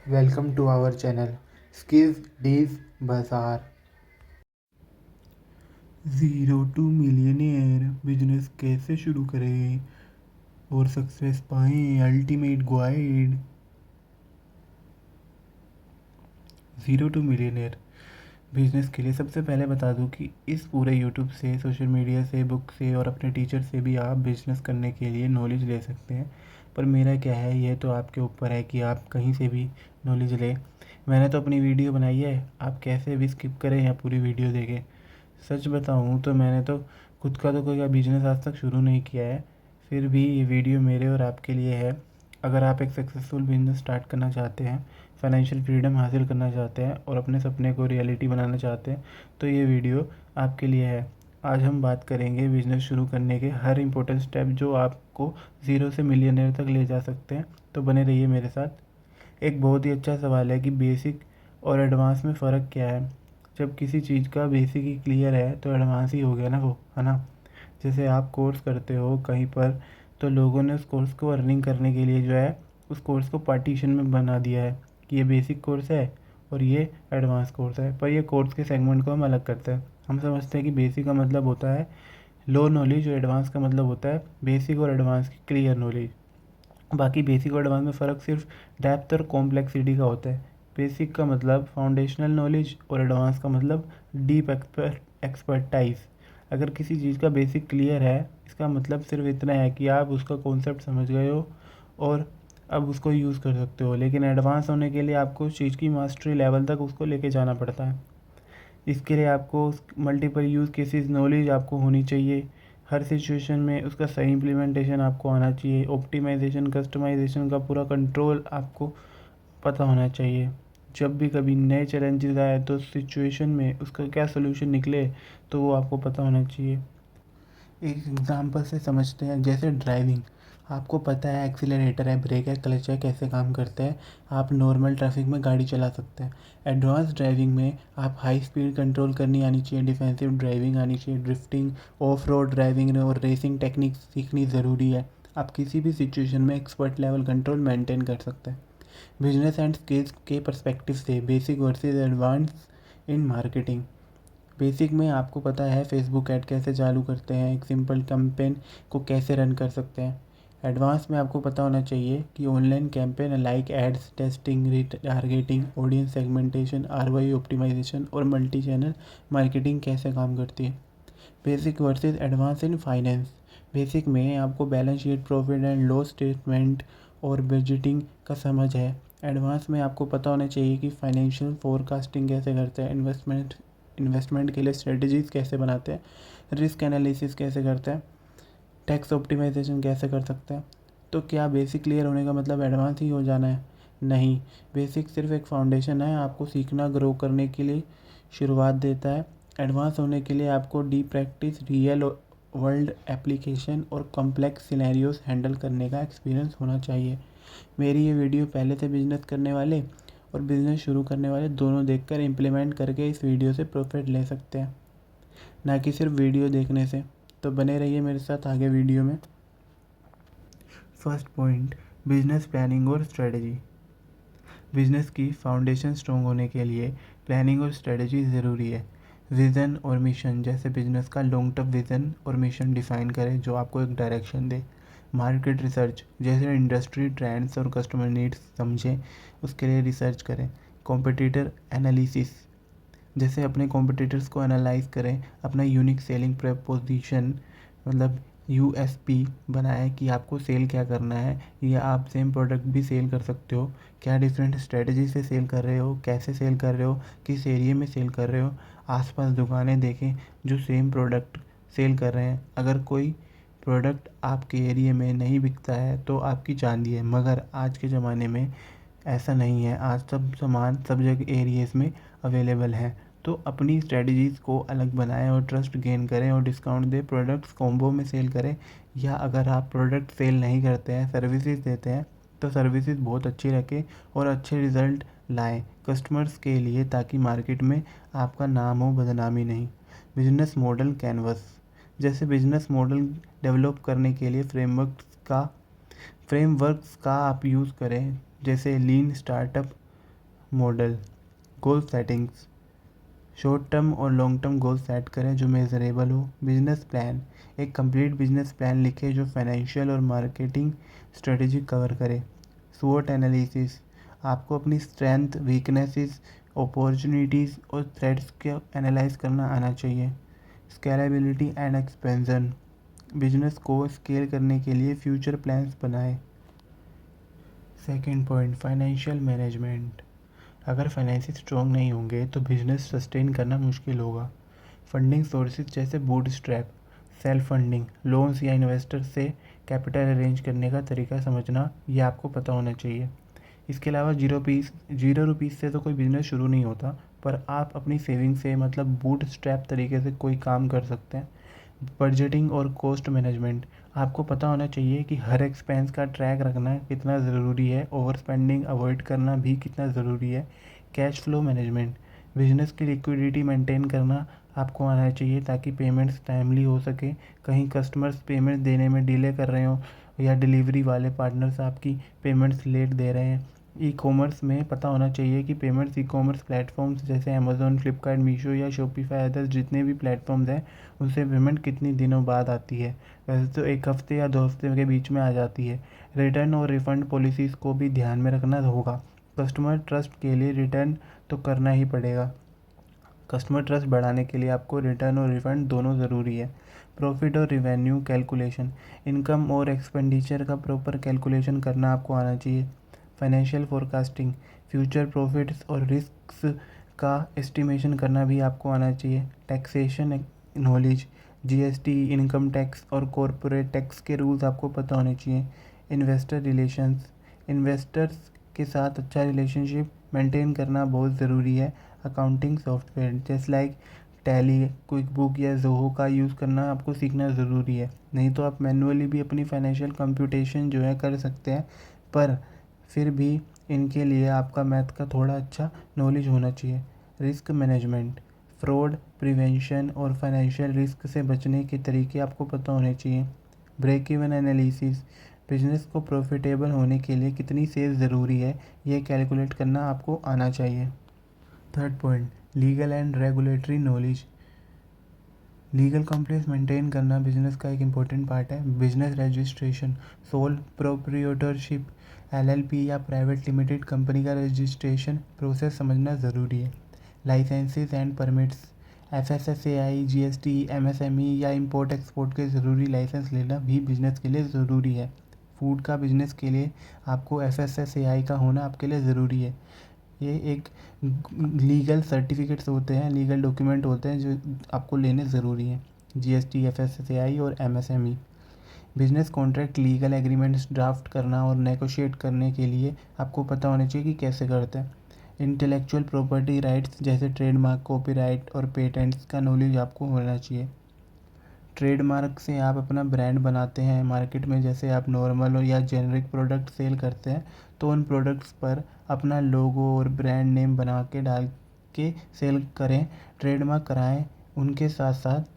Welcome to our channel Skills Days Bazaar। Zero to millionaire business कैसे शुरू करें और सक्सेस पाएं, ultimate guide. Zero to millionaire business के लिए सबसे पहले बता दूं कि इस पूरे यूट्यूब से, सोशल मीडिया से, बुक से और अपने टीचर से भी आप बिजनेस करने के लिए नॉलेज ले सकते हैं। पर मेरा क्या है, ये तो आपके ऊपर है कि आप कहीं से भी नॉलेज लें। मैंने तो अपनी वीडियो बनाई है, आप कैसे भी स्किप करें या पूरी वीडियो देखें। सच बताऊं तो मैंने तो खुद का तो कोई बिजनेस आज तक शुरू नहीं किया है, फिर भी ये वीडियो मेरे और आपके लिए है। अगर आप एक सक्सेसफुल बिजनेस स्टार्ट करना चाहते हैं, फाइनेंशियल फ्रीडम हासिल करना चाहते हैं और अपने सपने को रियलिटी बनाना चाहते हैं, तो ये वीडियो आपके लिए है। आज हम बात करेंगे बिजनेस शुरू करने के हर इम्पोर्टेंट स्टेप जो आपको ज़ीरो से मिलियनेयर तक ले जा सकते हैं। तो बने रहिए मेरे साथ। एक बहुत ही अच्छा सवाल है कि बेसिक और एडवांस में फ़र्क क्या है। जब किसी चीज़ का बेसिक ही क्लियर है तो एडवांस ही हो गया ना वो, है ना। जैसे आप कोर्स करते हो कहीं पर, तो लोगों ने उस कोर्स को अर्निंग करने के लिए जो है उस कोर्स को पार्टीशन में बना दिया है कि ये बेसिक कोर्स है और ये एडवांस कोर्स है। पर ये कोर्स के सेगमेंट को हम अलग करते हैं। हम समझते हैं कि बेसिक का मतलब होता है लो नॉलेज और एडवांस का मतलब होता है बेसिक और एडवांस की क्लियर नॉलेज। बाकी बेसिक और एडवांस में फ़र्क सिर्फ डेप्थ और कॉम्प्लेक्सिटी का होता है। बेसिक का मतलब फाउंडेशनल नॉलेज और एडवांस का मतलब डीप एक्सपर्टाइज। अगर किसी चीज़ का बेसिक क्लियर है, इसका मतलब सिर्फ इतना है कि आप उसका कॉन्सेप्ट समझ गए हो और अब उसको यूज़ कर सकते हो। लेकिन एडवांस होने के लिए आपको उस चीज़ की मास्टरी लेवल तक उसको लेके जाना पड़ता है। इसके लिए आपको मल्टीपल यूज़ केसेस नॉलेज आपको होनी चाहिए। हर सिचुएशन में उसका सही इम्प्लीमेंटेशन आपको आना चाहिए। ऑप्टिमाइजेशन, कस्टमाइजेशन का पूरा कंट्रोल आपको पता होना चाहिए। जब भी कभी नए चैलेंजेस आए तो सिचुएशन में उसका क्या सोल्यूशन निकले, तो वो आपको पता होना चाहिए। एक एग्ज़ाम्पल से समझते हैं, जैसे ड्राइविंग। आपको पता है एक्सीलरेटर है, ब्रेक है, क्लच है, कैसे काम करते हैं। आप नॉर्मल ट्रैफिक में गाड़ी चला सकते हैं। एडवांस ड्राइविंग में आप हाई स्पीड कंट्रोल करनी आनी चाहिए, डिफेंसिव ड्राइविंग आनी चाहिए, ड्रिफ्टिंग, ऑफ रोड ड्राइविंग और रेसिंग टेक्निक सीखनी ज़रूरी है। आप किसी भी सिचुएशन में एक्सपर्ट लेवल कंट्रोल मेंटेन कर सकते हैं। बिजनेस एंड स्किल्स के पर्सपेक्टिव से basic versus advance in marketing. Basic में आपको पता है फेसबुक ऐड कैसे चालू करते हैं, एक सिंपल कैंपेन को कैसे रन कर सकते हैं। एडवांस में आपको पता होना चाहिए कि online campaign like ads, testing, targeting, audience segmentation, ROI optimisation और मल्टी चैनल मार्केटिंग कैसे काम करती है। Basic versus advance in finance. Basic में आपको balance sheet, profit and loss statement और बजटिंग का समझ है। एडवांस में आपको पता होना चाहिए कि फाइनेंशियल फोरकास्टिंग कैसे करते हैं, इन्वेस्टमेंट के लिए स्ट्रेटजीज कैसे बनाते हैं, रिस्क एनालिसिस कैसे करते हैं, टैक्स ऑप्टिमाइजेशन कैसे कर सकते हैं। तो क्या बेसिक क्लियर होने का मतलब एडवांस ही हो जाना है? नहीं। बेसिक सिर्फ एक फाउंडेशन है, आपको सीखना, ग्रो करने के लिए शुरुआत देता है। एडवांस होने के लिए आपको deep practice, real world application और कॉम्प्लेक्स सिनेरियोज हैंडल करने का एक्सपीरियंस होना चाहिए। मेरी ये वीडियो पहले से बिजनेस करने वाले और बिज़नेस शुरू करने वाले दोनों देखकर इम्प्लीमेंट करके इस वीडियो से प्रॉफिट ले सकते हैं, ना कि सिर्फ वीडियो देखने से। तो बने रहिए मेरे साथ आगे वीडियो में। फर्स्ट पॉइंट, बिजनेस प्लानिंग और स्ट्रेटजी। बिजनेस की फाउंडेशन स्ट्रॉन्ग होने के लिए प्लानिंग और स्ट्रेटजी ज़रूरी है। विज़न और मिशन, जैसे बिजनेस का लॉन्ग टर्म विज़न और मिशन डिफ़ाइन करें जो आपको एक डायरेक्शन दे। मार्केट रिसर्च, जैसे इंडस्ट्री ट्रेंड्स और कस्टमर नीड्स समझें, उसके लिए रिसर्च करें। कॉम्पिटिटर एनालिसिस, जैसे अपने कॉम्पिटिटर्स को एनालाइज करें, अपना यूनिक सेलिंग प्रपोजिशन मतलब यूएसपी बनाएं कि आपको सेल क्या करना है, या आप सेम प्रोडक्ट भी सेल कर सकते हो, क्या डिफरेंट स्ट्रेटजी से सेल कर रहे हो, कैसे सेल कर रहे हो, किस एरिया में सेल कर रहे हो। आसपास दुकानें देखें जो सेम प्रोडक्ट सेल कर रहे हैं। अगर कोई प्रोडक्ट आपके एरिया में नहीं बिकता है तो आपकी चांदी है, मगर आज के ज़माने में ऐसा नहीं है। आज सब सामान सब जगह एरियाज़ में अवेलेबल है। तो अपनी स्ट्रेटजीज़ को अलग बनाएं और ट्रस्ट गेन करें और डिस्काउंट दें, प्रोडक्ट्स कॉम्बो में सेल करें। या अगर आप प्रोडक्ट सेल नहीं करते हैं, सर्विसेज देते हैं, तो सर्विसेज बहुत अच्छी रखें और अच्छे रिज़ल्ट लाएं कस्टमर्स के लिए, ताकि मार्केट में आपका नाम हो, बदनामी नहीं। बिजनेस मॉडल कैनवस, जैसे बिजनेस मॉडल डेवलप करने के लिए फ्रेमवर्क्स का आप यूज़ करें, जैसे लीन स्टार्टअप मॉडल। गोल सेटिंग्स, शॉर्ट टर्म और लॉन्ग टर्म गोल सेट करें जो मेजरेबल हो। बिजनेस प्लान, एक कंप्लीट बिजनेस प्लान लिखें जो फाइनेंशियल और मार्केटिंग स्ट्रेटजी कवर करे। स्वॉट एनालिसिस, आपको अपनी स्ट्रेंथ, वीकनेसेस, अपॉर्चुनिटीज़ और थ्रेट्स को एनालाइज करना आना चाहिए। स्केलेबिलिटी एंड एक्सपेंशन, बिजनेस को स्केल करने के लिए फ्यूचर प्लान्स बनाएं। सेकेंड पॉइंट, फाइनेंशियल मैनेजमेंट, अगर फाइनेंसिस स्ट्रॉन्ग नहीं होंगे तो बिजनेस सस्टेन करना मुश्किल होगा। फंडिंग सोर्सेज जैसे बूटस्ट्रैप, सेल्फ फंडिंग, लोन्स या इन्वेस्टर से कैपिटल अरेंज करने का तरीका समझना, ये आपको पता होना चाहिए। इसके अलावा जीरो रुपीज़ से तो कोई बिजनेस शुरू नहीं होता, पर आप अपनी सेविंग से मतलब बूटस्ट्रैप तरीके से कोई काम कर सकते हैं। बजटिंग और कॉस्ट मैनेजमेंट, आपको पता होना चाहिए कि हर एक्सपेंस का ट्रैक रखना कितना ज़रूरी है, ओवर स्पेंडिंग अवॉइड करना भी कितना ज़रूरी है। कैश फ्लो मैनेजमेंट, बिजनेस की लिक्विडिटी मेंटेन करना आपको आना चाहिए ताकि पेमेंट्स टाइमली हो सके। कहीं कस्टमर्स पेमेंट देने में डिले कर रहे हो या डिलीवरी वाले पार्टनर्स आपकी पेमेंट्स लेट दे रहे हैं। ई कॉमर्स में पता होना चाहिए कि पेमेंट्स ई कॉमर्स प्लेटफॉर्म्स जैसे अमेज़ॉन, फ्लिपकार्ट, मीशो या शॉपिफाई अदर्स जितने भी प्लेटफॉर्म्स हैं उनसे पेमेंट कितनी दिनों बाद आती है। वैसे तो 1 हफ्ते या 2 हफ्ते के बीच में आ जाती है। रिटर्न और रिफ़ंड पॉलिसीज़ को भी ध्यान में रखना होगा। कस्टमर ट्रस्ट के लिए रिटर्न तो करना ही पड़ेगा। कस्टमर ट्रस्ट बढ़ाने के लिए आपको रिटर्न और रिफ़ंड दोनों ज़रूरी है। प्रॉफिट और रिवेन्यू कैलकुलेशन, इनकम और एक्सपेंडिचर का प्रॉपर कैलकुलेशन करना आपको आना चाहिए। फाइनेंशियल फोरकास्टिंग, फ्यूचर प्रॉफिट्स और रिस्क्स का एस्टिमेशन करना भी आपको आना चाहिए। Taxation knowledge, GST, income tax और कॉरपोरेट टैक्स के रूल्स आपको पता होने चाहिए। इन्वेस्टर रिलेशंस, इन्वेस्टर्स के साथ अच्छा रिलेशनशिप मेंटेन करना बहुत ज़रूरी है। अकाउंटिंग सॉफ्टवेयर जैसे लाइक टैली, क्विक बुक या ज़ोहो का यूज़ करना आपको सीखना ज़रूरी है। नहीं तो आप मैनुअली भी अपनी फाइनेंशियल कंप्यूटेशन जो है कर सकते हैं, पर फिर भी इनके लिए आपका मैथ का थोड़ा अच्छा नॉलेज होना चाहिए। रिस्क मैनेजमेंट, फ्रॉड प्रिवेंशन और फाइनेंशियल रिस्क से बचने के तरीके आपको पता होने चाहिए। ब्रेक इवन एनालिसिस, बिजनेस को प्रॉफिटेबल होने के लिए कितनी सेल ज़रूरी है, ये कैलकुलेट करना आपको आना चाहिए। Third point, legal and regulatory knowledge, legal compliance maintain करना बिजनेस का एक इम्पोर्टेंट पार्ट है। Business registration, sole proprietorship, LLP या प्राइवेट लिमिटेड कंपनी का रजिस्ट्रेशन प्रोसेस समझना ज़रूरी है। Licences and permits, FSSAI, GST, MSME या इंपोर्ट एक्सपोर्ट के ज़रूरी लाइसेंस लेना भी बिजनेस के लिए ज़रूरी है। फूड का बिजनेस के लिए आपको एफएसएसएआई का होना आपके लिए ज़रूरी है। ये एक लीगल सर्टिफिकेट्स होते हैं, लीगल डॉक्यूमेंट होते हैं जो आपको लेने ज़रूरी हैं। जीएसटी, एफएसएसएआई और MSME. Business contract, legal agreements draft करना और नेगोशिएट करने के लिए आपको पता होना चाहिए कि कैसे करते हैं। इंटेलेक्चुअल प्रॉपर्टी राइट्स जैसे ट्रेडमार्क, कॉपीराइट और पेटेंट्स का नॉलेज आपको होना चाहिए। ट्रेडमार्क से आप अपना ब्रांड बनाते हैं मार्केट में, जैसे आप नॉर्मल या जेनरिक प्रोडक्ट सेल करते हैं तो उन प्रोडक्ट्स पर अपना लोगो और ब्रांड नेम बना के डाल के सेल करें। ट्रेडमार्क कराएं। उनके साथ साथ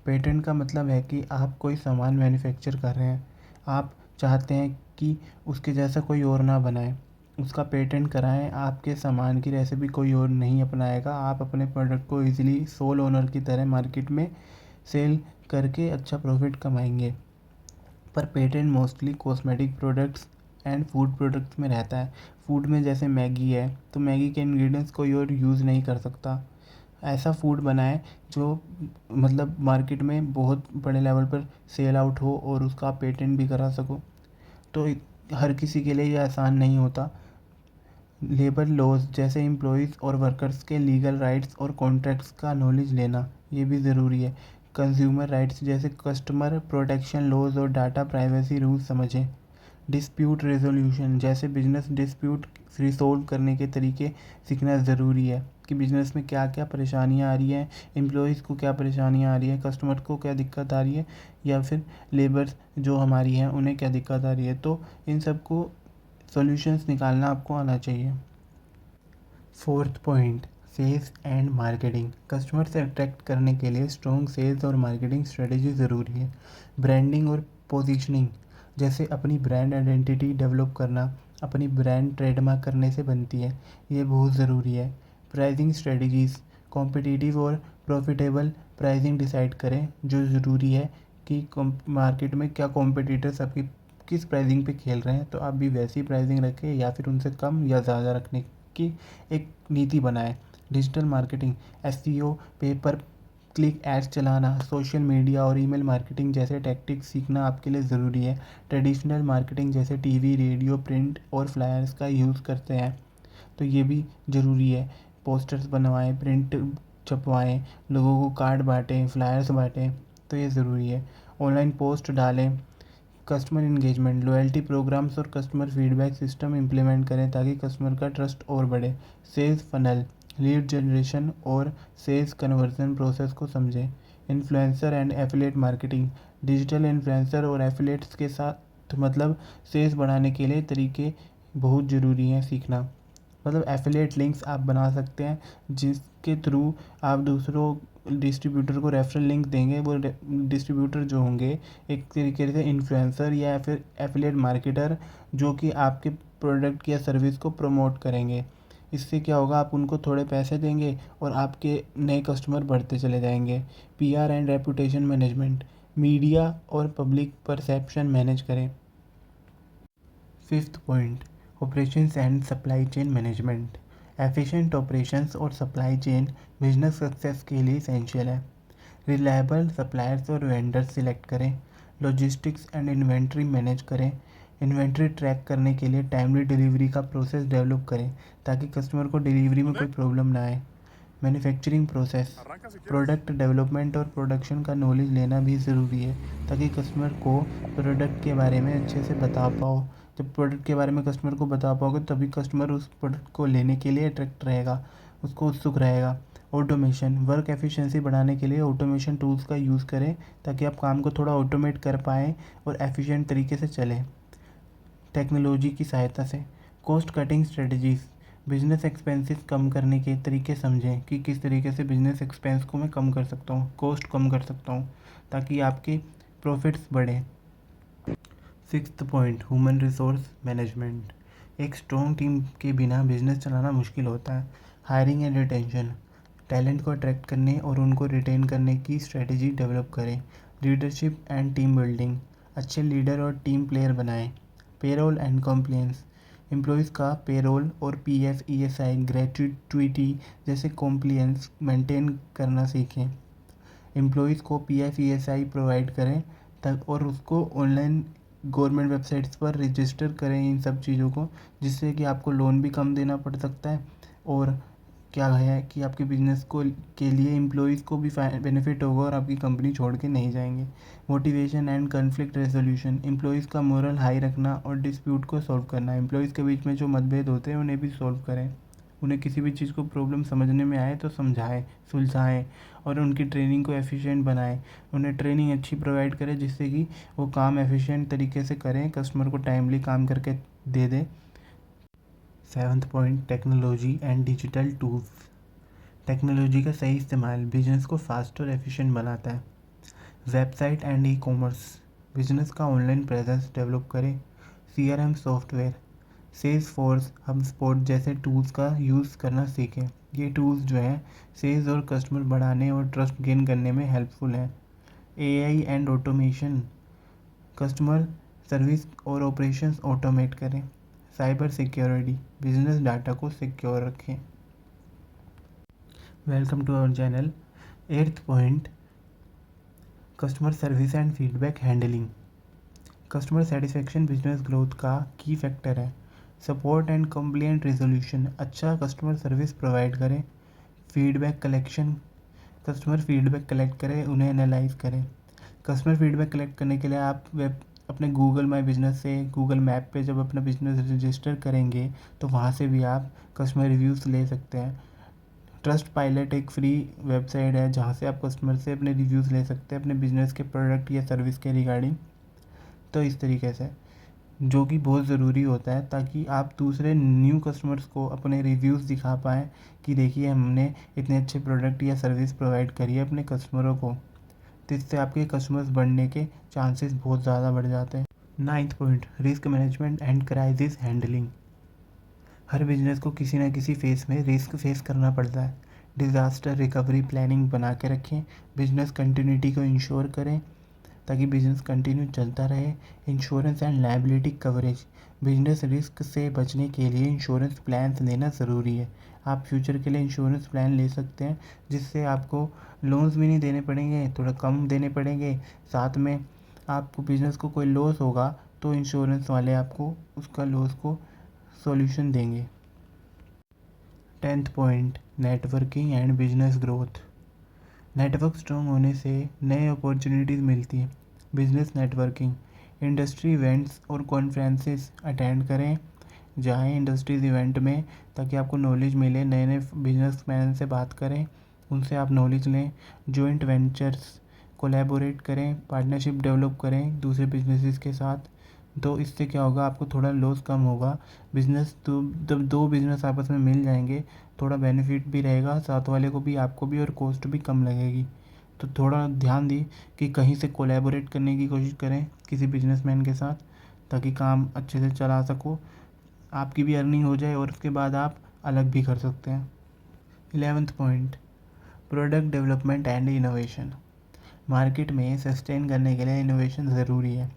पेटेंट का मतलब है कि आप कोई सामान मैन्युफैक्चर कर रहे हैं, आप चाहते हैं कि उसके जैसा कोई और ना बनाए, उसका पेटेंट कराएं। आपके सामान की रेसिपी कोई और नहीं अपनाएगा, आप अपने प्रोडक्ट को ईजिली सोल ओनर की तरह मार्केट में सेल करके अच्छा प्रॉफिट कमाएंगे। पर patent mostly cosmetic products and food products में रहता है। फूड में जैसे मैगी है तो मैगी के इंग्रेडिएंट्स कोई और यूज़ नहीं कर सकता। ऐसा फूड बनाएं जो मतलब मार्केट में बहुत बड़े लेवल पर सेल आउट हो और उसका पेटेंट भी करा सको। तो हर किसी के लिए ये आसान नहीं होता। लेबर लॉज जैसे एम्प्लॉयज़ और वर्कर्स के लीगल राइट्स और कॉन्ट्रैक्ट्स का नॉलेज लेना ये भी ज़रूरी है। कंज्यूमर राइट्स जैसे कस्टमर प्रोटेक्शन लॉज और डाटा प्राइवेसी रूल्स समझें। डिस्प्यूट रेजोल्यूशन जैसे बिजनेस डिस्प्यूट रिसोल्व करने के तरीके सीखना ज़रूरी है कि बिज़नेस में क्या क्या परेशानियाँ आ रही हैं, एम्प्लॉयज़ को क्या परेशानियाँ आ रही है, कस्टमर को क्या दिक्कत आ रही है, या फिर लेबर्स जो हमारी हैं उन्हें क्या दिक्कत आ रही है। तो इन सब को सॉल्यूशंस निकालना आपको आना चाहिए। Fourth point, sales and marketing, customer से अट्रैक्ट करने के लिए स्ट्रॉन्ग सेल्स और मार्केटिंग स्ट्रेटजी ज़रूरी है। ब्रांडिंग और पोजीशनिंग जैसे अपनी ब्रांड आइडेंटिटी डेवलप करना, अपनी ब्रांड ट्रेडमार्क करने से बनती है, ये बहुत ज़रूरी है। प्राइसिंग स्ट्रेटजीज़, कॉम्पिटिटिव और प्रॉफिटेबल प्राइसिंग डिसाइड करें। जो ज़रूरी है कि मार्केट में क्या कॉम्पिटिटर्स आपकी किस प्राइसिंग पे खेल रहे हैं, तो आप भी वैसी प्राइसिंग रखें या फिर उनसे कम या ज़्यादा रखने की एक नीति बनाएं। Digital marketing, SEO, pay per click ads चलाना, सोशल मीडिया और ईमेल मार्केटिंग जैसे टैक्टिक्स सीखना आपके लिए ज़रूरी है। Traditional marketing TV radio, print, प्रिंट और फ्लायर्स का यूज़ करते हैं, तो ये भी ज़रूरी है। पोस्टर्स बनवाएं, प्रिंट छपवाएं, लोगों को कार्ड बांटें, फ्लायर्स बांटें, तो ये ज़रूरी है। ऑनलाइन पोस्ट डालें। कस्टमर इंगेजमेंट, लॉयल्टी प्रोग्राम्स और कस्टमर फीडबैक सिस्टम इम्प्लीमेंट करें ताकि कस्टमर का ट्रस्ट और बढ़े। सेल्स फनल, लीड जनरेशन और सेल्स कन्वर्जन प्रोसेस को समझें। Influencer and affiliate marketing, digital influencer और एफिलिएट्स के साथ मतलब सेल्स बढ़ाने के लिए तरीके बहुत ज़रूरी हैं सीखना। मतलब एफिलिएट लिंक्स आप बना सकते हैं जिसके थ्रू आप दूसरों डिस्ट्रीब्यूटर को रेफरल लिंक देंगे। वो डिस्ट्रीब्यूटर जो होंगे एक तरीके से इन्फ्लुएंसर या फिर एफिलिएट मार्केटर, जो कि आपके प्रोडक्ट या सर्विस को प्रमोट करेंगे। इससे क्या होगा, आप उनको थोड़े पैसे देंगे और आपके नए कस्टमर बढ़ते चले जाएंगे। PR and reputation management, media और पब्लिक परसेप्शन मैनेज करें। Fifth point, operations and supply chain management. Efficient operations और सप्लाई चेन बिजनेस सक्सेस के लिए इसेंशियल है। रिलायबल सप्लायर्स और वेंडर्स सिलेक्ट करें। लॉजिस्टिक्स एंड इन्वेंट्री मैनेज करें। इन्वेंट्री ट्रैक करने के लिए टाइमली डिलीवरी का प्रोसेस डेवलप करें ताकि कस्टमर को डिलीवरी में कोई प्रॉब्लम ना आए। मैन्युफैक्चरिंग प्रोसेस, प्रोडक्ट डेवलपमेंट और प्रोडक्शन का नॉलेज लेना भी ज़रूरी है ताकि कस्टमर को प्रोडक्ट के बारे में अच्छे से बता पाओ। जब प्रोडक्ट के बारे में कस्टमर को बता पाओगे तभी कस्टमर उस प्रोडक्ट को लेने के लिए अट्रैक्ट रहेगा, उसको उत्सुक रहेगा। ऑटोमेशन, वर्क एफिशिएंसी बढ़ाने के लिए ऑटोमेशन टूल्स का यूज़ करें ताकि आप काम को थोड़ा ऑटोमेट कर पाएँ और एफिशिएंट तरीके से चलें। टेक्नोलॉजी की सहायता से cost cutting strategies, business expenses कम करने के तरीके समझें कि किस तरीके से बिजनेस एक्सपेंस को मैं कम कर सकता हूँ, कॉस्ट कम कर सकता हूँ ताकि आपके प्रॉफिट्स बढ़ें। Sixth point, human resource management. एक स्ट्रॉन्ग टीम के बिना बिजनेस चलाना मुश्किल होता है। हायरिंग एंड रिटेंशन, टैलेंट को अट्रैक्ट करने और उनको रिटेन करने की स्ट्रेटजी डेवलप करें। लीडरशिप एंड टीम बिल्डिंग, अच्छे लीडर और टीम प्लेयर बनाएं। पेरोल एंड कॉम्प्लायंस, एम्प्लॉयज़ का पेरोल और पीएफ, ईएसआई, ग्रेच्युटी जैसे कॉम्प्लायंस मेंटेन करना सीखें। एम्प्लॉयज़ को पीएफ, ईएसआई प्रोवाइड करें तक और उसको ऑनलाइन गवर्नमेंट वेबसाइट्स पर रजिस्टर करें इन सब चीज़ों को, जिससे कि आपको लोन भी कम देना पड़ सकता है और क्या है कि आपके बिजनेस को के लिए एम्प्लॉयज़ को भी बेनिफिट होगा और आपकी कंपनी छोड़ के नहीं जाएंगे। Motivation and conflict resolution, employees का मोरल हाई रखना और डिस्प्यूट को सॉल्व करना। एम्प्लॉयज़ के बीच में जो मतभेद होते हैं उन्हें भी सॉल्व करें। उन्हें किसी भी चीज़ को प्रॉब्लम समझने में आए तो समझाएं, सुलझाएं और उनकी ट्रेनिंग को एफिशिएंट बनाएं। उन्हें ट्रेनिंग अच्छी प्रोवाइड करें जिससे कि वो काम एफिशिएंट तरीके से करें, कस्टमर को टाइमली काम करके दे दें। Seventh point, technology and digital tools. Technology का सही इस्तेमाल बिजनेस को फास्ट और एफिशिएंट बनाता है। Website and ecommerce, business का ऑनलाइन प्रेजेंस डेवलप करें। CRM software, Salesforce, HubSpot जैसे टूल्स का यूज़ करना सीखें। ये टूल्स जो हैं सेल्स और कस्टमर बढ़ाने और ट्रस्ट गेन करने में हेल्पफुल हैं। AI and automation, customer service और ऑपरेशंस ऑटोमेट करें। साइबर सिक्योरिटी, बिजनेस डाटा को सिक्योर रखें। Welcome to our channel. Eighth point, customer service and feedback handling. Customer satisfaction business growth का की फैक्टर है। Support and complaint resolution, अच्छा customer service provide करें। Feedback collection, customer feedback collect करें, उन्हें analyse करें। Customer feedback collect करने के लिए आप वेब अपने गूगल माई बिजनेस से गूगल मैप पे जब अपना बिजनेस रजिस्टर करेंगे तो वहाँ से भी आप कस्टमर रिव्यूज़ ले सकते हैं। ट्रस्ट पायलट एक फ्री वेबसाइट है जहाँ से आप कस्टमर से अपने रिव्यूज़ ले सकते हैं अपने बिजनेस के प्रोडक्ट या सर्विस के रिगार्डिंग। तो इस तरीके से जो कि बहुत ज़रूरी होता है ताकि आप दूसरे न्यू कस्टमर्स को अपने रिव्यूज़ दिखा पाएँ कि देखिए हमने इतने अच्छे प्रोडक्ट या सर्विस प्रोवाइड करी है अपने कस्टमरों को। तो इससे आपके कस्टमर्स बढ़ने के चांसेस बहुत ज़्यादा बढ़ जाते हैं। 9th point, risk management and crisis handling. Her business को किसी न किसी फेस में रिस्क फेस करना पड़ता है। डिज़ास्टर रिकवरी प्लानिंग बना के रखें, बिजनेस कंटिन्यूटी को इंश्योर करें ताकि बिजनेस कंटिन्यू चलता रहे। Insurance and liability coverage, business risk से बचने के लिए इंश्योरेंस प्लान लेना ज़रूरी है। आप फ्यूचर के लिए इंश्योरेंस प्लान ले सकते हैं जिससे आपको लोन्स भी नहीं देने पड़ेंगे, थोड़ा कम देने पड़ेंगे। साथ में आपको बिजनेस को कोई लॉस होगा तो इंश्योरेंस वाले आपको उसका लॉस को सॉल्यूशन देंगे। 10th point, networking and business growth. Network strong होने से नए अपॉर्चुनिटीज़ मिलती हैं। बिजनेस नेटवर्किंग, इंडस्ट्री इवेंट्स और कॉन्फ्रेंसेस अटेंड करें, जाएं इंडस्ट्रीज इवेंट में ताकि आपको नॉलेज मिले। नए नए बिजनेसमैन से बात करें, उनसे आप नॉलेज लें। जॉइंट वेंचर्स, कोलैबोरेट करें, पार्टनरशिप डेवलप करें दूसरे बिजनेसेस के साथ। तो इससे क्या होगा, आपको थोड़ा लॉस कम होगा। बिजनेस तो जब दो बिजनेस आपस में मिल जाएंगे थोड़ा बेनिफिट भी रहेगा, साथ वाले को भी, आपको भी, और कॉस्ट भी कम लगेगी। तो थोड़ा ध्यान दी कि कहीं से कोलैबोरेट करने की कोशिश करें किसी बिजनेसमैन के साथ ताकि काम अच्छे से चला सको, आपकी भी अर्निंग हो जाए और उसके बाद आप अलग भी कर सकते हैं। 11th point, product development and innovation. Market में सस्टेन करने के लिए इनोवेशन ज़रूरी है।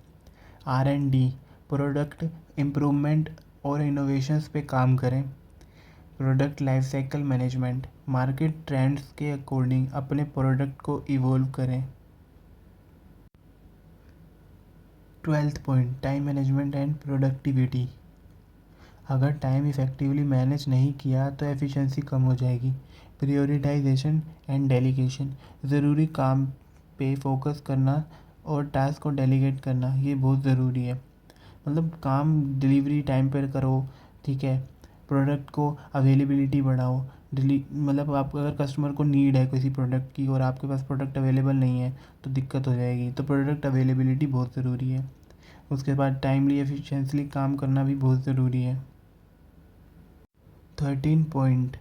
R&D, प्रोडक्ट इम्प्रूवमेंट और इनोवेशंस पे काम करें। Product life cycle management, market trends के अकॉर्डिंग अपने प्रोडक्ट को इवॉल्व करें। 12th point, time management and productivity. अगर टाइम इफ़ेक्टिवली मैनेज नहीं किया तो एफिशिएंसी कम हो जाएगी। प्रायोरिटाइजेशन एंड डेलीगेशन, ज़रूरी काम पे फोकस करना और टास्क को डेलीगेट करना, ये बहुत ज़रूरी है। मतलब काम डिलीवरी टाइम पर करो, ठीक है। प्रोडक्ट को अवेलेबिलिटी बढ़ाओ। मतलब आप अगर कस्टमर को नीड है किसी प्रोडक्ट की और आपके पास प्रोडक्ट अवेलेबल नहीं है तो दिक्कत हो जाएगी। तो प्रोडक्ट अवेलेबिलिटी बहुत ज़रूरी है। उसके बाद टाइमली एफिशिएंटली काम करना भी बहुत ज़रूरी है। 13 point,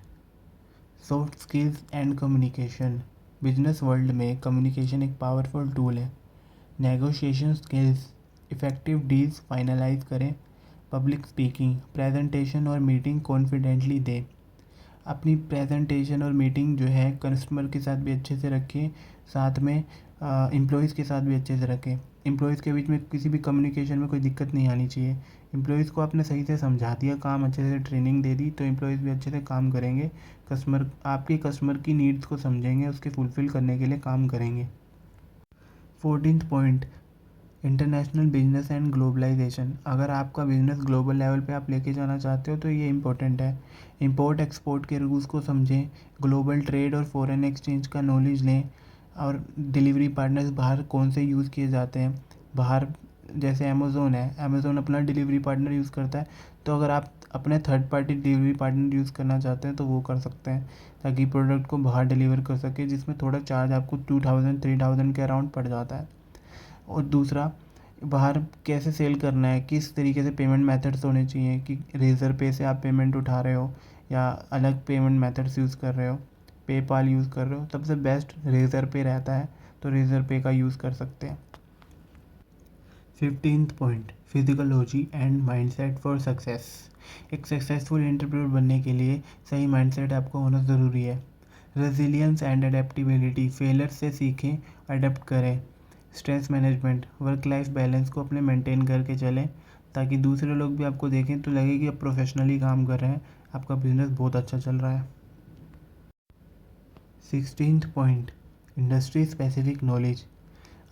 soft skills and communication. Business world में कम्युनिकेशन एक पावरफुल टूल है। Negotiation skills, effective deals finalise करें। पब्लिक स्पीकिंग, प्रेजेंटेशन और मीटिंग कॉन्फिडेंटली दें। अपनी प्रेजेंटेशन और मीटिंग जो है कस्टमर के साथ भी अच्छे से रखें, साथ में एम्प्लॉयज़ के साथ भी अच्छे से रखें। एम्प्लॉयज़ के बीच में किसी भी कम्युनिकेशन में कोई दिक्कत नहीं आनी चाहिए। एम्प्लॉयज़ को आपने सही से समझा दिया, काम अच्छे से ट्रेनिंग दे दी तो एम्प्लॉयज़ भी अच्छे से काम करेंगे। आपके कस्टमर की नीड्स को समझेंगे, उसके फुलफ़िल करने के लिए काम करेंगे। 14th point, international business and globalisation. अगर आपका बिजनेस ग्लोबल लेवल पे आप लेके जाना चाहते हो तो ये इम्पोर्टेंट है। इंपोर्ट एक्सपोर्ट के रूल्स को समझें, ग्लोबल ट्रेड और फॉरेन एक्सचेंज का नॉलेज लें, और डिलीवरी पार्टनर्स बाहर कौन से यूज़ किए जाते हैं। बाहर जैसे अमेज़ोन है, अमेज़ोन अपना डिलीवरी पार्टनर यूज़ करता है, तो अगर आप अपने third party delivery partner use करना चाहते हैं तो वो कर सकते हैं ताकि प्रोडक्ट को बाहर डिलीवर कर सके, जिसमें थोड़ा चार्ज आपको 2000-3000 के अराउंड पड़ जाता है। और दूसरा, बाहर कैसे सेल करना है, किस तरीके से पेमेंट मेथड्स होने चाहिए, कि रेज़र पे से आप पेमेंट उठा रहे हो या अलग पेमेंट मेथड्स यूज़ कर रहे हो, पेपाल यूज़ कर रहे हो। सबसे बेस्ट रेज़र पे रहता है तो रेज़र पे का यूज़ कर सकते हैं। 15th point, psychology and mindset for success. एक सक्सेसफुल एंटरप्रेन्योर बनने के लिए सही माइंडसेट आपको होना ज़रूरी है। रेजिलियंस एंड अडेप्टिबिलिटी, फेलियर से सीखें, अडेप्ट करें। Stress management, work life balance को अपने मेंटेन करके चलें ताकि दूसरे लोग भी आपको देखें तो लगे कि आप प्रोफेशनली काम कर रहे हैं, आपका बिजनेस बहुत अच्छा चल रहा है। 16th point, industry specific knowledge.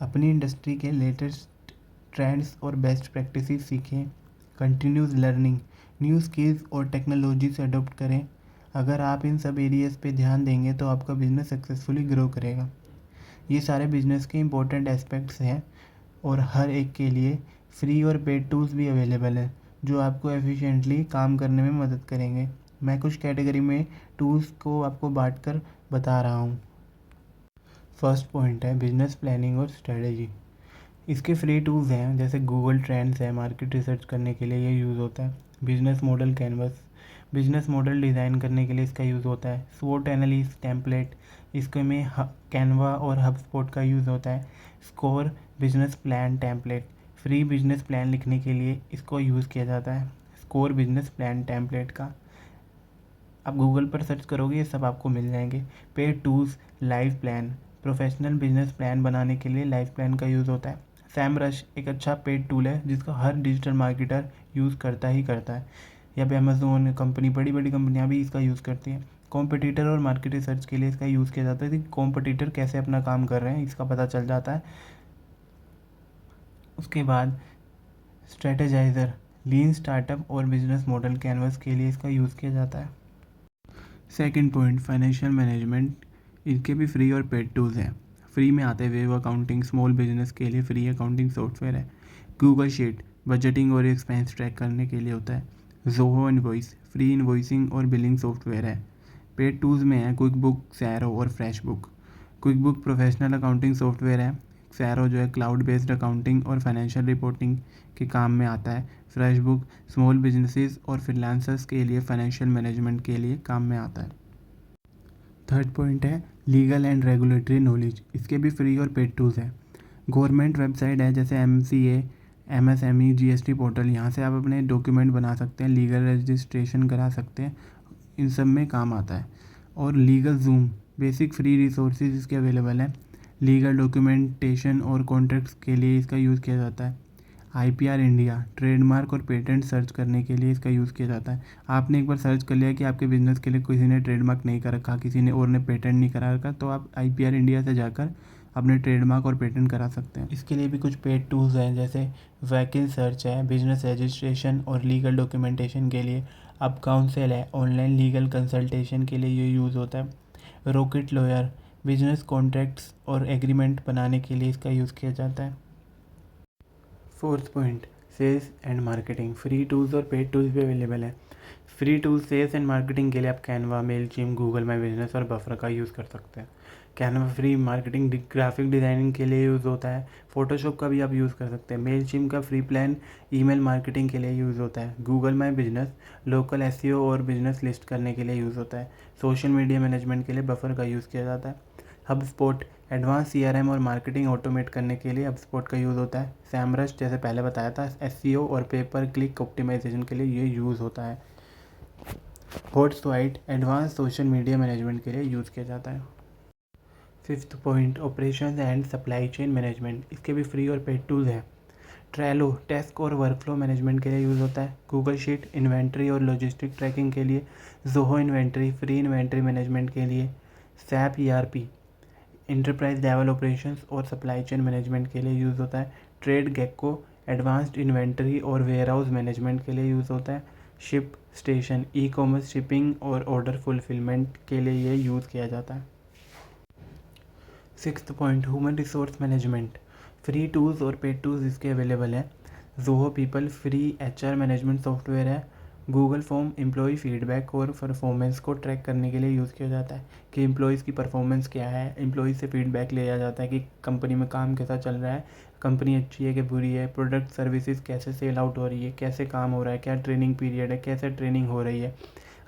अपनी इंडस्ट्री के लेटेस्ट ट्रेंड्स और बेस्ट प्रैक्टिसेस सीखें। कंटिन्यूस लर्निंग, न्यू स्किल्स और टेक्नोलॉजी से अडॉप्ट करें। अगर आप इन सब एरियाज़ पे ध्यान देंगे तो आपका बिजनेस सक्सेसफुली ग्रो करेगा। ये सारे बिजनेस के इंपॉर्टेंट एस्पेक्ट्स हैं और हर एक के लिए फ्री और पेड टूल्स भी अवेलेबल हैं जो आपको एफिशिएंटली काम करने में मदद करेंगे। मैं कुछ कैटेगरी में टूल्स को आपको बांट कर बता रहा हूँ। फर्स्ट पॉइंट है बिजनेस प्लानिंग और स्ट्रेटजी। इसके फ्री टूल्स हैं जैसे गूगल ट्रेंड्स है, मार्केट रिसर्च करने के लिए ये यूज़ होता है। Business model canvas, business model design करने के लिए इसका यूज़ होता है। स्वोट एनालिसिस टेम्पलेट, इसके में कैनवा और हब स्पॉट का यूज़ होता है। Score business plan template, free business plan लिखने के लिए इसको यूज़ किया जाता है, स्कोर बिजनेस प्लान टेम्पलेट का। आप गूगल पर सर्च करोगे ये सब आपको मिल जाएंगे। Paid tools, live plan, professional business plan बनाने के लिए लाइव प्लान का यूज़ होता है। सैमरश एक अच्छा पेड टूल है जिसका हर डिजिटल मार्केटर यूज़ करता ही करता है। या फिर अमेजोन कंपनी, बड़ी बड़ी कंपनियां भी इसका यूज़ करती हैं। कॉम्पिटिटर और मार्केट रिसर्च के लिए इसका यूज़ किया जाता है कि कॉम्पिटिटर कैसे अपना काम कर रहे हैं, इसका पता चल जाता है। उसके बाद स्ट्रेटेजाइज़र, लीन स्टार्टअप और बिजनेस मॉडल कैनवस के लिए इसका यूज़ किया जाता है। Second point, financial management. इनके भी फ्री और पेड टूल्स हैं। फ्री में आते हैं वेव अकाउंटिंग, स्मॉल बिजनेस के लिए फ्री अकाउंटिंग सॉफ्टवेयर है। गूगल शीट बजटिंग और एक्सपेंस ट्रैक करने के लिए होता है। जोहो इनवॉइस फ्री इनवॉइसिंग और बिलिंग सॉफ्टवेयर है। पेड टूल्स में है क्विक बुक, सैरो और fresh book. Quick book professional accounting software है। सैरो जो है क्लाउड बेस्ड अकाउंटिंग और फाइनेंशियल रिपोर्टिंग के काम में आता है। फ्रेश बुक स्मॉल बिजनेसेस और फ्रीलांसर्स के लिए फाइनेंशियल मैनेजमेंट के लिए काम में आता है। थर्ड पॉइंट है लीगल एंड रेगुलेटरी नॉलेज। इसके भी फ्री और पेड टूल्स हैं। गवर्नमेंट वेबसाइट है जैसे MCA, MSME, GST पोर्टल, यहाँ से आप अपने डॉक्यूमेंट बना सकते हैं, लीगल रजिस्ट्रेशन करा सकते हैं, इन सब में काम आता है। और legal zoom basic free resources इसके अवेलेबल हैं। लीगल डॉक्यूमेंटेशन और कॉन्ट्रैक्ट्स के लिए इसका यूज़ किया जाता है। IPR इंडिया ट्रेडमार्क और पेटेंट सर्च करने के लिए इसका यूज़ किया जाता है। आपने एक बार सर्च कर लिया कि आपके बिज़नेस के लिए किसी ने ट्रेडमार्क नहीं कर रखा, किसी ने और ने पेटेंट नहीं करा रखा, तो आप IPR इंडिया से जाकर अपने ट्रेडमार्क और पेटेंट करा सकते हैं। इसके लिए भी कुछ पेड टूल्स हैं जैसे वैकेंट सर्च है बिजनेस रजिस्ट्रेशन और लीगल डॉक्यूमेंटेशन के लिए। अब काउंसिल है ऑनलाइन लीगल कंसल्टेशन के लिए ये यूज़ होता है। रॉकेट लॉयर बिजनेस कॉन्ट्रैक्ट्स और एग्रीमेंट बनाने के लिए इसका यूज़ किया जाता है। Fourth point, sales and marketing. Free tools और पेड टूल्स भी अवेलेबल है। Free tools sales and marketing के लिए आप Canva, Mailchimp, Google My Business और बफर का यूज़ कर सकते हैं। Canva free marketing graphic designing के लिए यूज़ होता है। फोटोशॉप का भी आप यूज़ कर सकते हैं। मेलचिम का फ्री प्लान ईमेल मार्केटिंग के लिए यूज़ होता है। Google My business local SEO और बिजनेस लिस्ट करने के लिए यूज़ होता है। सोशल मीडिया मैनेजमेंट के लिए बफर का यूज़ किया जाता है। HubSpot एडवांस CRM और मार्केटिंग ऑटोमेट करने के लिए HubSpot का यूज़ होता है। सैमरश जैसे पहले बताया था SEO और पेपर क्लिक ऑप्टिमाइजेशन के लिए ये यूज़ होता है। हॉटसुइट एडवांस सोशल मीडिया मैनेजमेंट के लिए यूज़ किया जाता है। Fifth point, operation and supply chain management. इसके भी फ्री और पेड टूल्स हैं। ट्रेलो टास्क और वर्कफ्लो मैनेजमेंट के लिए यूज़ होता है। गूगल शीट इन्वेंट्री और लॉजिस्टिक ट्रैकिंग के लिए। Zoho inventory free inventory management के लिए। SAP ERP enterprise level operations और सप्लाई चेन मैनेजमेंट के लिए यूज़ होता है। ट्रेड गेक्को एडवांस्ड इन्वेंट्री और वेयर हाउस मैनेजमेंट के लिए यूज़ होता है। शिप स्टेशन ई-कॉमर्स शिपिंग और ऑर्डर फुलफिलमेंट के लिए ये यूज़ किया जाता है। Sixth point, human resource management. Free tools और पेड टूल्स इसके अवेलेबल हैं। Zoho people free HR management software है। गूगल फॉर्म एम्प्लॉय फीडबैक और परफॉर्मेंस को ट्रैक करने के लिए यूज़ किया जाता है कि एम्प्लॉयज़ की परफॉर्मेंस क्या है। एम्प्लॉयज़ से फीडबैक लिया जाता है कि कंपनी में काम कैसा चल रहा है, कंपनी अच्छी है कि बुरी है, प्रोडक्ट सर्विसेज कैसे सेल आउट हो रही है, कैसे काम हो रहा है, क्या ट्रेनिंग पीरियड है, कैसे ट्रेनिंग हो रही है,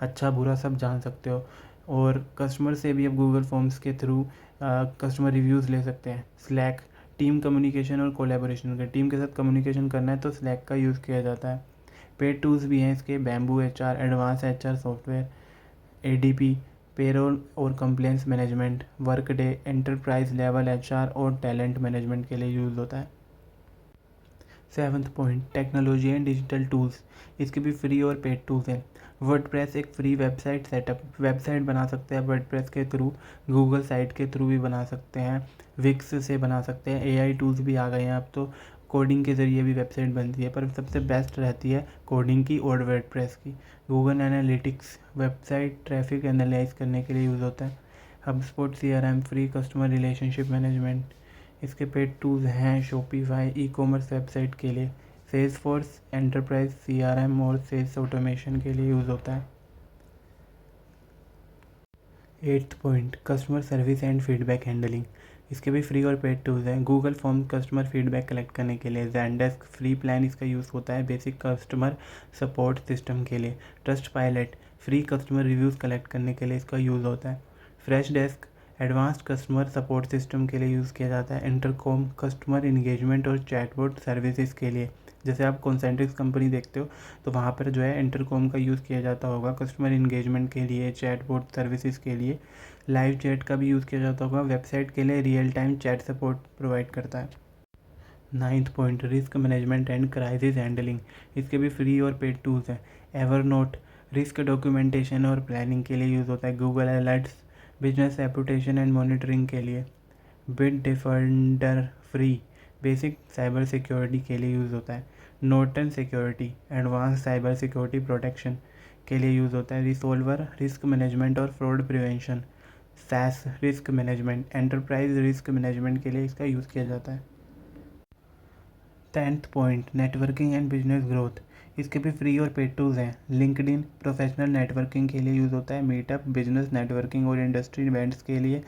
अच्छा बुरा सब जान सकते हो। और कस्टमर से भी अब गूगल फॉर्म्स के थ्रू कस्टमर रिव्यूज़ ले सकते हैं। स्लैक टीम कम्युनिकेशन और कोलैबोरेशन के टीम के साथ कम्युनिकेशन करना है तो स्लैक का यूज़ किया जाता है। पेड टूल्स भी हैं इसके, bamboo HR advance HR software, ADP payroll और complaints management, Workday enterprise level HR और टैलेंट मैनेजमेंट के लिए यूज़ होता है। Seventh point, technology and digital tools. इसके भी फ्री और पेड टूल्स हैं। वर्डप्रेस एक फ्री वेबसाइट सेटअप, वेबसाइट बना सकते हैं वर्डप्रेस के थ्रू, गूगल साइट के थ्रू भी बना सकते हैं, विक्स से बना सकते हैं। AI टूल्स भी आ गए हैं अब तो, कोडिंग के ज़रिए भी वेबसाइट बनती है, पर सबसे बेस्ट रहती है कोडिंग की और वर्डप्रेस की। Google analytics website traffic analyse करने के लिए यूज़ होता है। HubSpot CRM free customer relationship management. इसके पेड टूल्स हैं शॉपिफाई ई-कॉमर्स वेबसाइट के लिए, सेल्सफोर्स एंटरप्राइज CRM और सेल्स ऑटोमेशन के लिए यूज़ होता है। Eighth point, customer service and feedback handling. इसके भी फ्री और पेड टूल्स हैं। Google form customer feedback collect करने के लिए। ज़ेनडेस्क फ्री प्लान इसका यूज़ होता है बेसिक कस्टमर सपोर्ट सिस्टम के लिए। Trust pilot free customer reviews collect करने के लिए इसका यूज़ होता है। Fresh desk advanced customer support system के लिए यूज़ किया जाता है। इंटरकॉम कस्टमर इंगेजमेंट और चैटबॉट सर्विसेज के लिए, जैसे आप कॉन्सेंट्रिक्स कंपनी देखते हो तो वहाँ पर जो है इंटरकॉम का यूज़ किया जाता होगा कस्टमर इंगेजमेंट के लिए, चैटबॉट सर्विसेज के लिए। लाइव चैट का भी यूज़ किया जाता होगा। वेबसाइट के लिए real time chat support provide करता है। 9th point, risk management and crisis handling. इसके भी फ्री और पेड टूल्स हैं। एवरनोट रिस्क डॉक्यूमेंटेशन और प्लानिंग के लिए यूज़ होता है। Google alerts business reputation and monitoring के लिए। Bit defender free basic cyber security के लिए यूज़ होता है। Norton security advance cyber security protection के लिए यूज़ होता है। रिसोल्वर रिस्क मैनेजमेंट और fraud prevention. SAS risk management enterprise risk management के लिए इसका यूज़ किया जाता है। 10th point, networking and business growth. इसके भी फ्री और पेड टूल्स हैं। लिंक्डइन प्रोफेशनल नेटवर्किंग के लिए यूज़ होता है। मीटअप बिजनेस नेटवर्किंग और इंडस्ट्री इवेंट्स के लिए।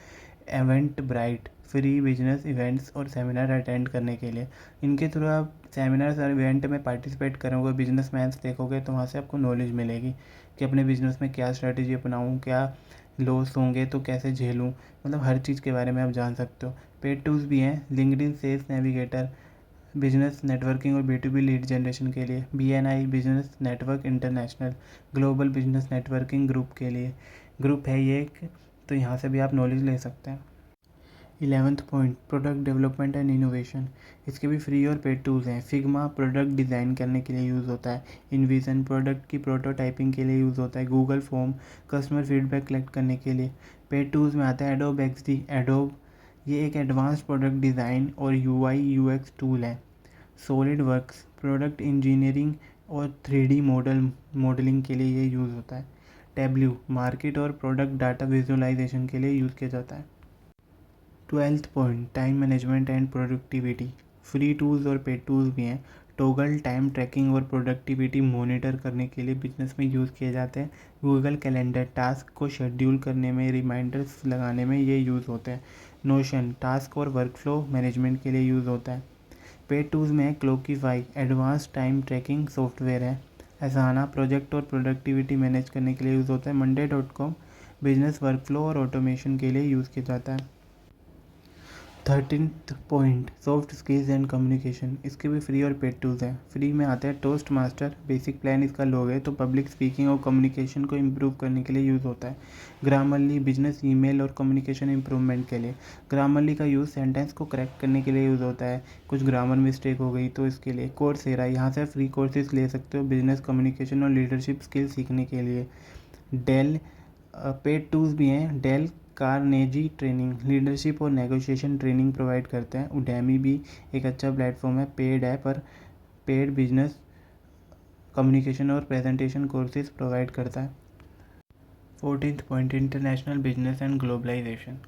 Eventbrite free business events और सेमिनार अटेंड करने के लिए। इनके थ्रू आप सेमिनार्स और इवेंट में पार्टिसिपेट करोगे, बिजनेस मैंस देखोगे तो वहाँ से आपको नॉलेज मिलेगी कि अपने बिजनेस में क्या स्ट्रेटजी अपनाऊँ, क्या लॉस होंगे तो कैसे झेलूँ, मतलब हर चीज़ के बारे में आप जान सकते हो। पेड टूल्स भी हैं। LinkedIn sales navigator business networking और B2B लीड जनरेशन के लिए। BNI business network international global business networking group के लिए ग्रुप है ये एक, तो यहाँ से भी आप नॉलेज ले सकते हैं। 11th point, product development and innovation. इसके भी फ्री और पेड टूल्स हैं। फिग्मा प्रोडक्ट डिज़ाइन करने के लिए यूज़ होता है। इनविजन प्रोडक्ट की प्रोटोटाइपिंग के लिए यूज़ होता है। Google form customer feedback collect करने के लिए। पेड टूल्स में आता है एडोब XD। एडोब ये एक एडवांस प्रोडक्ट डिज़ाइन और UI UX टूल है। सॉलिड वर्क्स प्रोडक्ट इंजीनियरिंग और 3D मॉडलिंग के लिए ये यूज़ होता है। टैब्ल्यू मार्केट और प्रोडक्ट डाटा विजुअलाइजेशन के लिए यूज़ किया जाता है। 12th point, time management and productivity. Free tools और पेड टूल्स भी हैं। टोगल टाइम ट्रैकिंग और प्रोडक्टिविटी मॉनिटर करने के लिए बिजनेस में यूज़ किए जाते हैं। गूगल कैलेंडर टास्क को शेड्यूल करने में, रिमाइंडर्स लगाने में ये यूज़ होते हैं। नोशन टास्क और वर्कफ्लो मैनेजमेंट के लिए यूज़ होता है। पेड टूल्स में क्लॉकिफाई एडवांस टाइम ट्रैकिंग सॉफ्टवेयर है। एसाना प्रोजेक्ट और प्रोडक्टिविटी मैनेज करने के लिए यूज़ होता है। monday.com बिजनेस वर्कफ्लो और ऑटोमेशन के लिए यूज़ किया जाता है। 13th point, soft skills and communication. इसके भी फ्री और पेड टूल्स हैं। फ्री में आता है टोस्ट मास्टर बेसिक प्लान, इसका लोगे तो पब्लिक स्पीकिंग और कम्युनिकेशन को इम्प्रूव करने के लिए यूज़ होता है। ग्रामरली बिजनेस ईमेल और कम्युनिकेशन इम्प्रूवमेंट के लिए। ग्रामरली का यूज़ सेंटेंस को करेक्ट करने के लिए यूज़ होता है। कुछ ग्रामर मिस्टेक हो गई तो इसके लिए। कोर्सेरा यहाँ से फ्री कोर्सेज ले सकते हो बिजनेस कम्युनिकेशन और लीडरशिप स्किल सीखने के लिए। डेल पेड टूल्स भी हैं। डेल कार्नेजी ट्रेनिंग लीडरशिप और नेगोशिएशन ट्रेनिंग प्रोवाइड करते हैं। उडेमी भी एक अच्छा प्लेटफॉर्म है, पेड है, पर पेड बिजनेस कम्युनिकेशन और प्रेजेंटेशन कोर्सेज प्रोवाइड करता है। 14th point, international business and globalisation.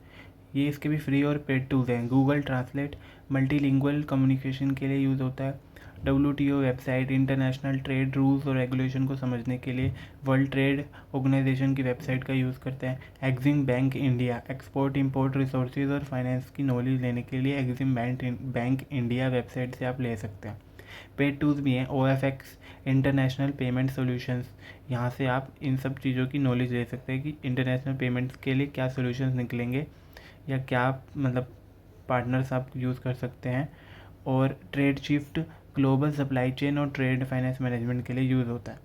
ये इसके भी फ्री और पेड टूल्स हैं। गूगल ट्रांसलेट मल्टीलिंगुअल कम्युनिकेशन के लिए यूज़ होता है। WTO website international trade rules और रेगुलेशन को समझने के लिए वर्ल्ड ट्रेड ऑर्गेनाइजेशन की वेबसाइट का यूज़ करते हैं। EXIM bank India export import resources और फाइनेंस की नॉलेज लेने के लिए एग्जिम बैंक इंडिया वेबसाइट से आप ले सकते हैं। पेड टूल्स भी हैं। OFX इंटरनेशनल पेमेंट सॉल्यूशंस, यहाँ से आप इन सब चीज़ों की नॉलेज ले सकते हैं कि इंटरनेशनल पेमेंट्स के लिए क्या सॉल्यूशंस निकलेंगे या क्या मतलब पार्टनर्स आप यूज़ कर सकते हैं। और trade shift global supply chain और ट्रेड फाइनेंस मैनेजमेंट के लिए यूज़ होता है।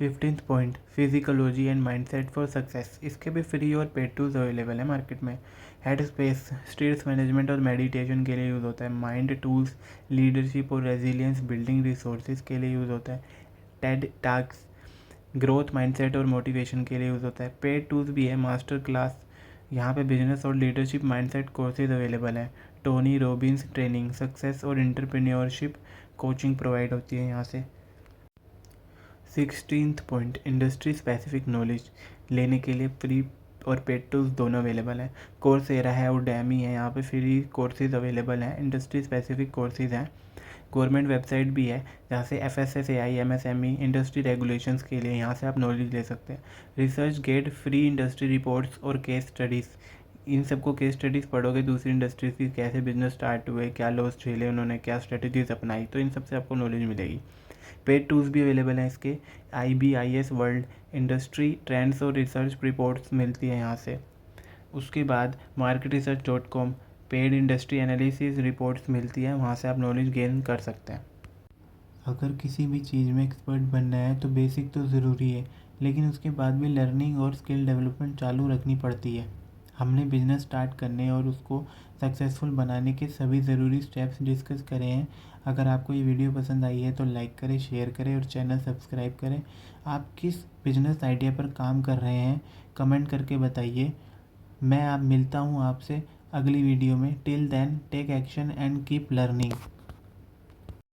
15th point, psychology and mindset for success. इसके भी फ्री और पेड टूल्स अवेलेबल हैं मार्केट में। हेड स्पेस स्ट्रेस मैनेजमेंट और मेडिटेशन के लिए यूज़ होता है। माइंड टूल्स लीडरशिप और रेजिलियंस बिल्डिंग रिसोर्सेज के लिए यूज़ होता है। टेड टास्क ग्रोथ माइंडसेट और मोटिवेशन के लिए यूज़ होता है। पेड टूल्स भी है। मास्टर क्लास यहाँ पे बिजनेस और लीडरशिप माइंडसेट कोर्सेज अवेलेबल हैं। टोनी रॉबिन्स ट्रेनिंग सक्सेस और एंटरप्रेन्योरशिप कोचिंग प्रोवाइड होती है यहाँ से। 16th point, industry specific knowledge लेने के लिए फ्री और पेड टूल्स दोनों अवेलेबल हैं। कोर्सेरा है, उडेमी है, यहाँ पे फ्री कोर्सेज अवेलेबल हैं। इंडस्ट्री स्पेसिफिक कोर्सेज हैं। गवर्नमेंट वेबसाइट भी है जहाँ से FSSAI MSME इंडस्ट्री रेगुलेशंस के लिए यहाँ से आप नॉलेज ले सकते हैं। Research get free industry reports और केस स्टडीज़, इन सबको केस स्टडीज़ पढ़ोगे दूसरी इंडस्ट्रीज़ की, कैसे बिजनेस स्टार्ट हुए, क्या लॉस झेले उन्होंने, क्या स्ट्रेटजीज अपनाई, तो इन सब से आपको नॉलेज मिलेगी। पेड टूल्स भी अवेलेबल हैं इसके। IBIS वर्ल्ड इंडस्ट्री ट्रेंड्स और रिसर्च रिपोर्ट्स मिलती है यहाँ से। उसके बाद marketresearch.com paid industry analysis reports मिलती है, वहाँ से आप नॉलेज गेन कर सकते हैं। अगर किसी भी चीज़ में एक्सपर्ट बनना है तो बेसिक तो ज़रूरी है, लेकिन उसके बाद भी लर्निंग और स्किल डेवलपमेंट चालू रखनी पड़ती है। हमने बिज़नेस स्टार्ट करने और उसको सक्सेसफुल बनाने के सभी ज़रूरी स्टेप्स डिस्कस करे हैं। अगर आपको ये वीडियो पसंद आई है तो लाइक करें, शेयर करें और चैनल सब्सक्राइब करें। आप किस बिज़नेस आइडिया पर काम कर रहे हैं कमेंट करके बताइए। मैं मिलता हूँ आपसे अगली वीडियो में। Till then take action and keep learning.